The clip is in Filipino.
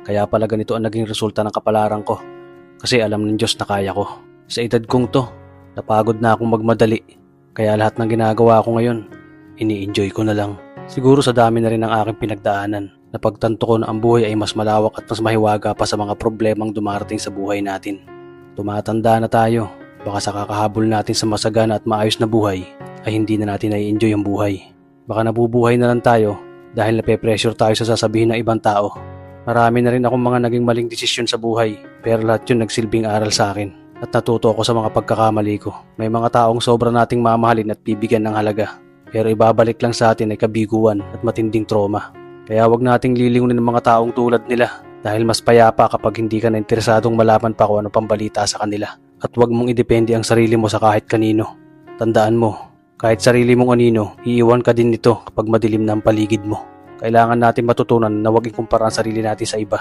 Kaya pala ganito ang naging resulta ng kapalaran ko. Kasi alam ng Diyos na kaya ko. Sa edad kong to, napagod na akong magmadali. Kaya lahat ng ginagawa ko ngayon, ini-enjoy ko na lang. Siguro sa dami na rin ng aking pinagdaanan, napagtanto ko na ang buhay ay mas malawak at mas mahiwaga pa sa mga problemang dumarating sa buhay natin. Tumatanda na tayo, baka sa kakahabol natin sa masagana at maayos na buhay, ay hindi na natin nai-enjoy ang buhay. Baka nabubuhay na lang tayo dahil nape-pressure tayo sa sasabihin ng ibang tao. Marami na rin akong mga naging maling desisyon sa buhay, pero lahat yun nagsilbing aral sa akin at natuto ako sa mga pagkakamali ko. May mga taong sobra nating mamahalin at bibigyan ng halaga, pero ibabalik lang sa atin ay kabiguan at matinding trauma. Kaya wag nating lilingunin ng mga taong tulad nila dahil mas payapa kapag hindi ka na interesadong malaman pa kung ano pang balita sa kanila. At wag mong idepende ang sarili mo sa kahit kanino. Tandaan mo, kahit sarili mong anino, iiwan ka din nito kapag madilim na ang paligid mo. Kailangan natin matutunan na huwag ikumpara ang sarili natin sa iba.